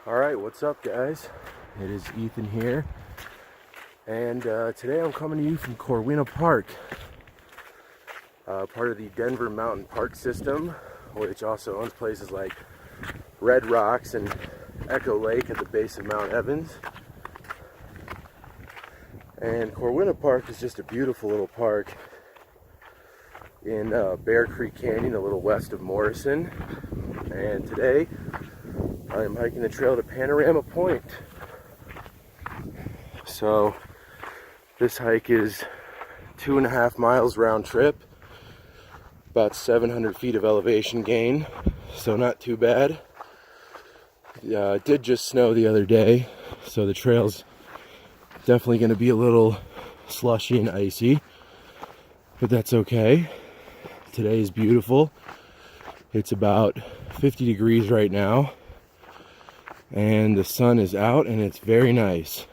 Alright, what's up guys? It is Ethan here, and today I'm coming to you from Corwina Park, part of the Denver Mountain Park System, which also owns places like Red Rocks and Echo Lake at the base of Mount Evans. And Corwina Park is just a beautiful little park in Bear Creek Canyon, a little west of Morrison. And today I am hiking the trail to Panorama Point. So this hike is 2.5 miles round trip, about 700 feet of elevation gain, so not too bad. It did just snow the other day, so the trail's definitely going to be a little slushy and icy, but that's okay. Today is beautiful. It's about 50 degrees right now, and the sun is out and it's very nice.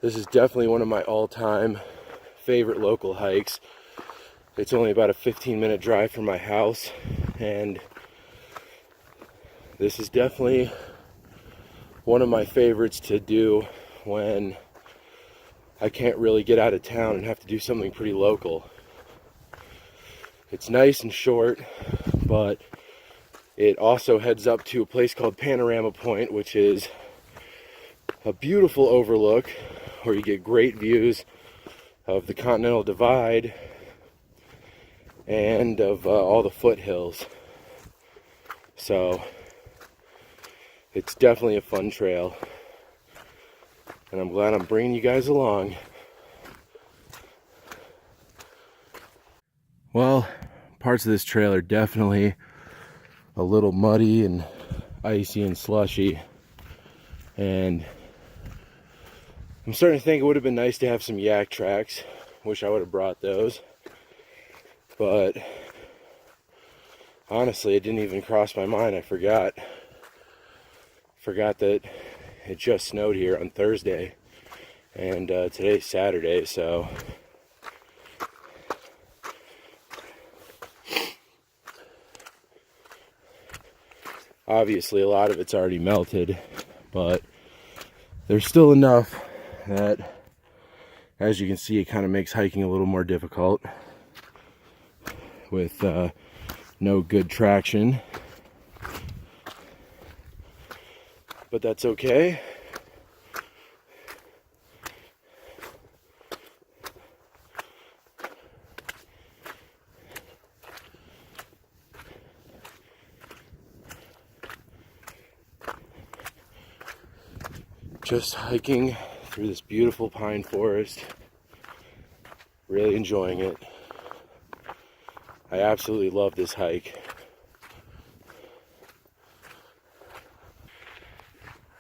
This is definitely one of my all-time favorite local hikes. It's only about a 15-minute drive from my house, and this is definitely one of my favorites to do when I can't really get out of town and have to do something pretty local. It's nice and short, but it also heads up to a place called Panorama Point, which is a beautiful overlook where you get great views of the Continental Divide and of all the foothills. So it's definitely a fun trail, and I'm glad I'm bringing you guys along. Well, parts of this trail are definitely a little muddy and icy and slushy, and I'm starting to think it would have been nice to have some yak tracks. Wish I would have brought those, but honestly it didn't even cross my mind. I forgot that it just snowed here on Thursday, and today's Saturday, so obviously a lot of it's already melted, but there's still enough that, as you can see, it kind of makes hiking a little more difficult with no good traction. But that's okay. Just hiking through this beautiful pine forest, really enjoying it. I absolutely love this hike.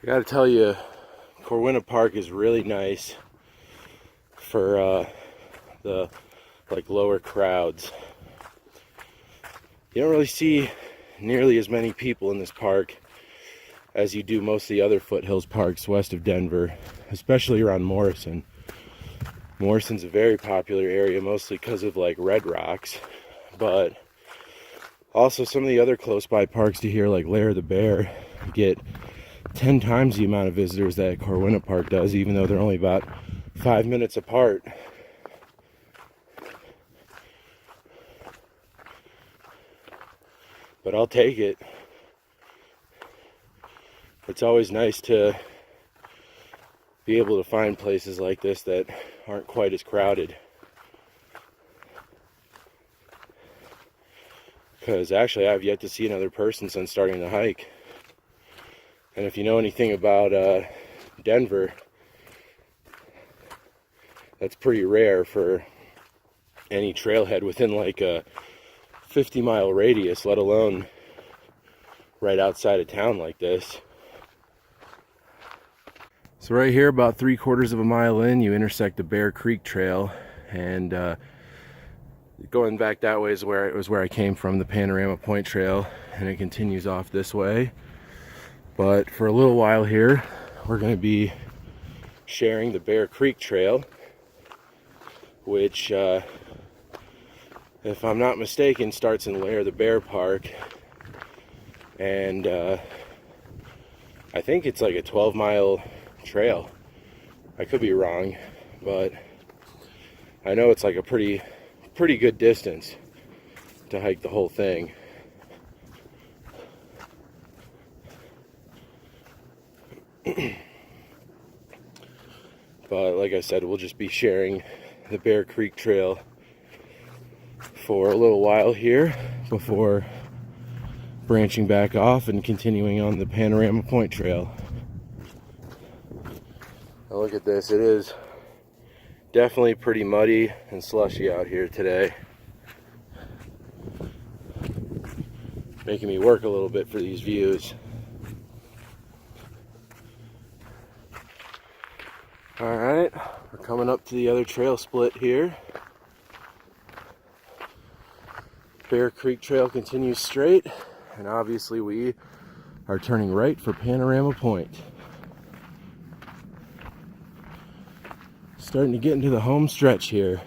I gotta tell you, Corwina Park is really nice for the lower crowds. You don't really see nearly as many people in this park as you do most of the other foothills parks west of Denver, especially around Morrison. Morrison's a very popular area, mostly because of Red Rocks, but also some of the other close by parks to here, like Lair the Bear, get 10 times the amount of visitors that Corwina Park does, even though they're only about 5 minutes apart. But I'll take it. It's always nice to be able to find places like this that aren't quite as crowded. Because actually I've yet to see another person since starting the hike. And if you know anything about Denver, that's pretty rare for any trailhead within a 50-mile radius, let alone right outside of town like this. So right here, about 3/4 of a mile in, you intersect the Bear Creek Trail, and going back that way is where I came from, the Panorama Point Trail, and it continues off this way. But for a little while here, we're going to be sharing the Bear Creek Trail, which if I'm not mistaken, starts in Lair the Bear Park. And I think it's like a 12-mile trail. I could be wrong, but I know it's like a pretty good distance to hike the whole thing. But like I said, we'll just be sharing the Bear Creek Trail for a little while here before branching back off and continuing on the Panorama Point Trail. Now look at this, it is definitely pretty muddy and slushy out here today. Making me work a little bit for these views. Alright, we're coming up to the other trail split here. Bear Creek Trail continues straight, and obviously we are turning right for Panorama Point. Starting to get into the home stretch here.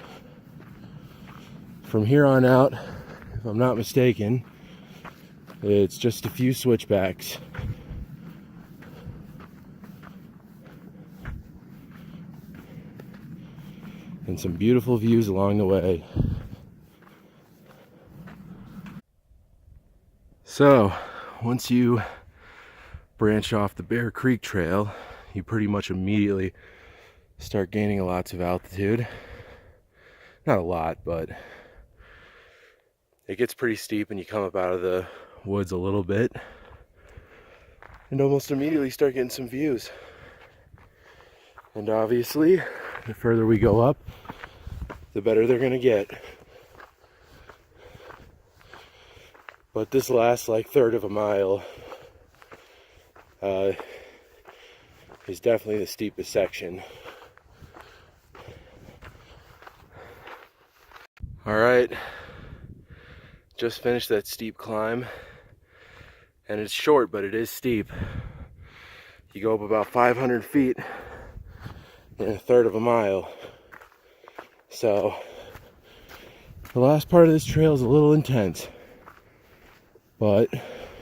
From here on out, if I'm not mistaken, it's just a few switchbacks. And some beautiful views along the way. So, once you branch off the Bear Creek Trail, you pretty much immediately start gaining lots of altitude. Not a lot, but it gets pretty steep and you come up out of the woods a little bit and almost immediately start getting some views. And obviously, the further we go up, the better they're gonna get. But this last like third of a mile is definitely the steepest section. Alright, just finished that steep climb, and it's short, but it is steep. You go up about 500 feet in a third of a mile. So, the last part of this trail is a little intense, but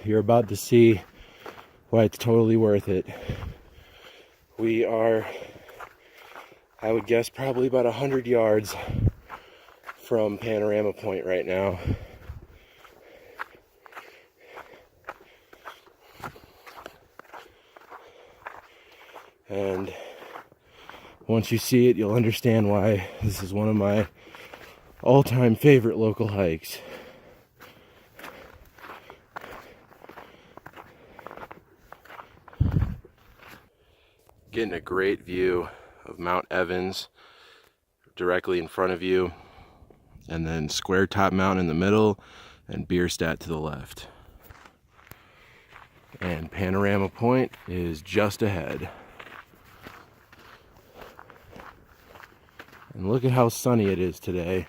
you're about to see why it's totally worth it. We are, I would guess, probably about 100 yards from Panorama Point right now. And once you see it, you'll understand why this is one of my all-time favorite local hikes. Getting a great view of Mount Evans directly in front of you, and then Square Top Mountain in the middle, and Bierstadt to the left. And Panorama Point is just ahead. And look at how sunny it is today.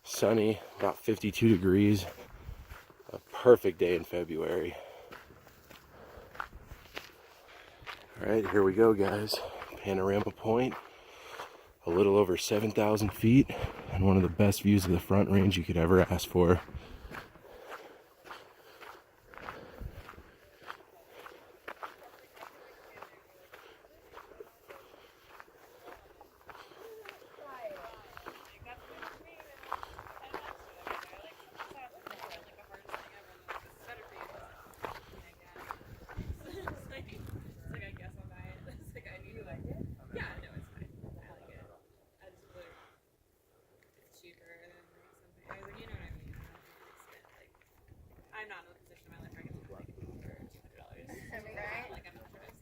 Sunny, about 52 degrees. A perfect day in February. Alright, here we go, guys. Panorama Point. A little over 7,000 feet, and one of the best views of the Front Range you could ever ask for. I'm not in the position of my life where I can make it for $200. Right? Like I'm not sure.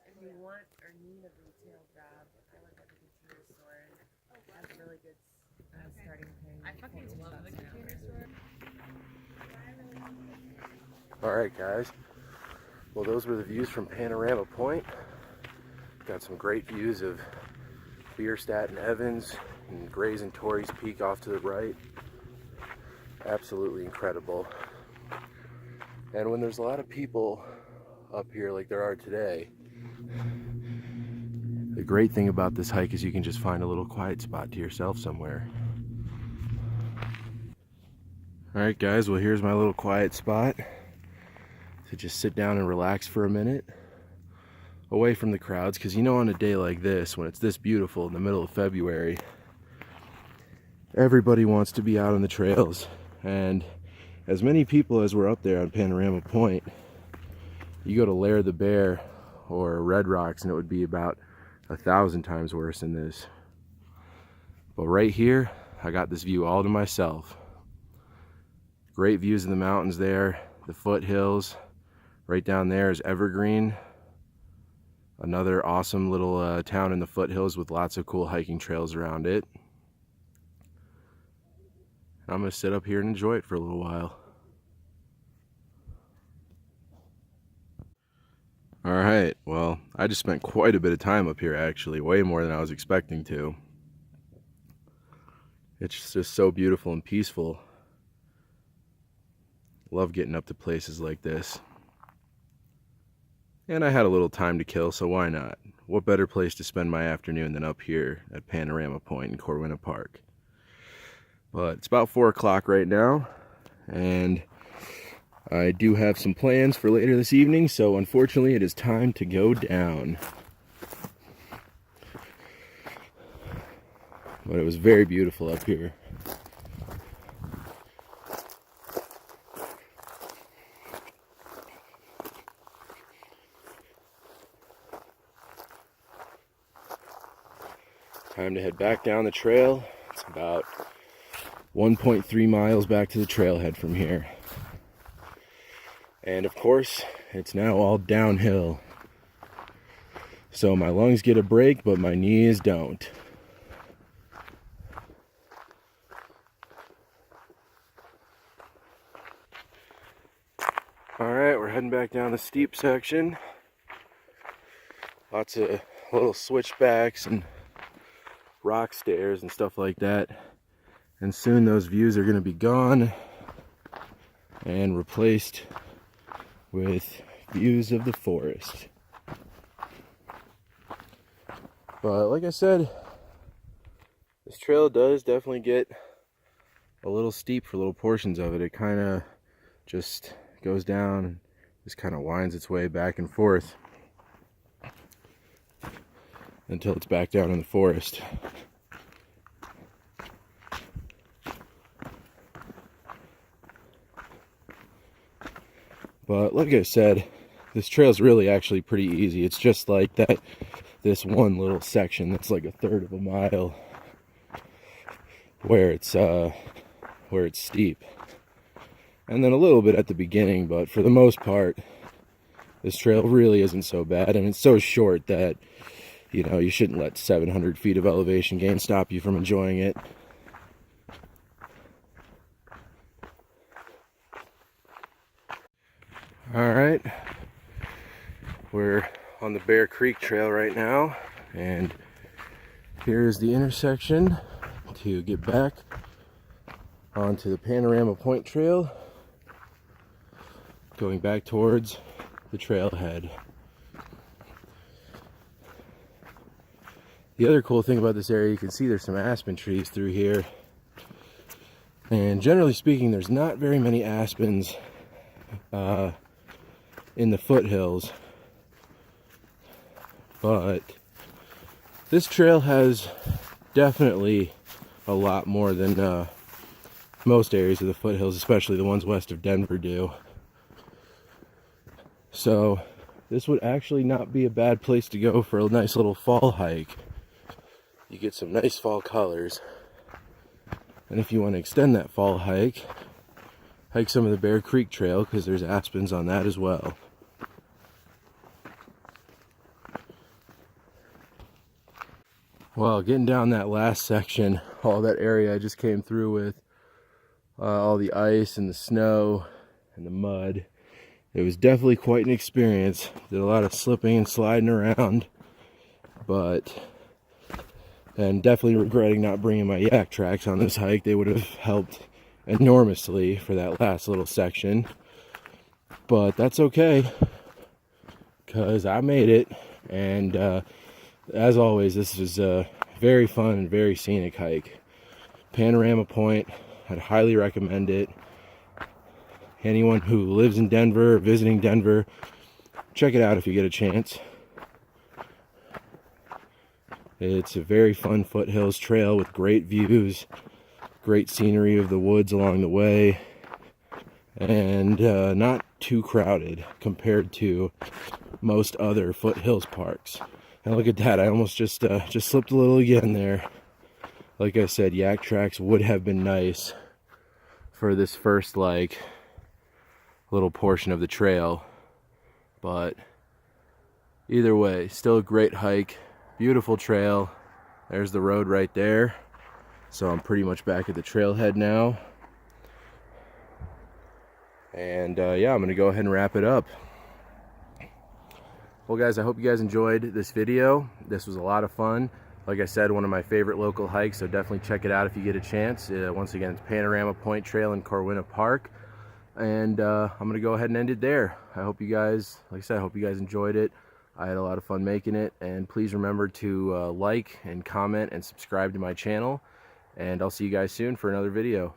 If you want or need a retail job, I work at the container store. That's a really good starting point. I fucking love the container store. Alright, guys. Well, those were the views from Panorama Point. Got some great views of Bierstadt and Evans, and grazing Torrey's Peak off to the right. Absolutely incredible. And when there's a lot of people up here like there are today, the great thing about this hike is you can just find a little quiet spot to yourself somewhere. Alright guys, well here's my little quiet spot to just sit down and relax for a minute, away from the crowds, because you know on a day like this, when it's this beautiful in the middle of February, everybody wants to be out on the trails. And as many people as were up there on Panorama Point, you go to Lair the Bear or Red Rocks and it would be about 1,000 times worse than this. But right here, I got this view all to myself. Great views of the mountains there, the foothills. Right down there is Evergreen, another awesome little town in the foothills with lots of cool hiking trails around it. I'm gonna sit up here and enjoy it for a little while. Alright, well, I just spent quite a bit of time up here actually, way more than I was expecting to. It's just so beautiful and peaceful. Love getting up to places like this. And I had a little time to kill, so why not? What better place to spend my afternoon than up here at Panorama Point in Corwina Park? But it's about 4 o'clock right now, and I do have some plans for later this evening, so unfortunately it is time to go down. But it was very beautiful up here. Time to head back down the trail. It's about 1.3 miles back to the trailhead from here. And of course, it's now all downhill. So my lungs get a break, but my knees don't. Alright, we're heading back down the steep section. Lots of little switchbacks and rock stairs and stuff like that. And soon those views are going to be gone and replaced with views of the forest. But like I said, this trail does definitely get a little steep for little portions of it. It kind of just goes down and just kind of winds its way back and forth until it's back down in the forest. But like I said, this trail is really actually pretty easy. It's just like that, this one little section that's like 1/3 of a mile where it's steep. And then a little bit at the beginning, but for the most part, this trail really isn't so bad. And it's so short that, you know, you shouldn't let 700 feet of elevation gain stop you from enjoying it. Alright, we're on the Bear Creek Trail right now, and here's the intersection to get back onto the Panorama Point Trail, going back towards the trailhead. The other cool thing about this area, you can see there's some aspen trees through here, and generally speaking there's not very many aspens in the foothills, but this trail has definitely a lot more than most areas of the foothills, especially the ones west of Denver do. So this would actually not be a bad place to go for a nice little fall hike. You get some nice fall colors, and if you want to extend that fall hike, hike some of the Bear Creek Trail, because there's aspens on that as well. Well, getting down that last section, all that area I just came through with, all the ice and the snow and the mud, it was definitely quite an experience. Did a lot of slipping and sliding around, but And definitely regretting not bringing my yak tracks on this hike. They would have helped enormously for that last little section. But that's okay, because I made it. And as always, this is a very fun and very scenic hike. Panorama Point, I'd highly recommend it. Anyone who lives in Denver or visiting Denver, check it out if you get a chance. It's a very fun foothills trail with great views, great scenery of the woods along the way, and not too crowded compared to most other foothills parks. And look at that, I almost just slipped a little again there. Like I said, yak tracks would have been nice for this first like little portion of the trail, but either way, still a great hike, beautiful trail. There's the road right there, so I'm pretty much back at the trailhead now. And yeah, I'm gonna go ahead and wrap it up. Well guys, I hope you guys enjoyed this video. This was a lot of fun. Like I said, one of my favorite local hikes, so definitely check it out if you get a chance. Once again, it's Panorama Point Trail in Corwina Park. And I'm going to go ahead and end it there. I hope you guys, like I said, I hope you guys enjoyed it. I had a lot of fun making it. And please remember to like and comment and subscribe to my channel. And I'll see you guys soon for another video.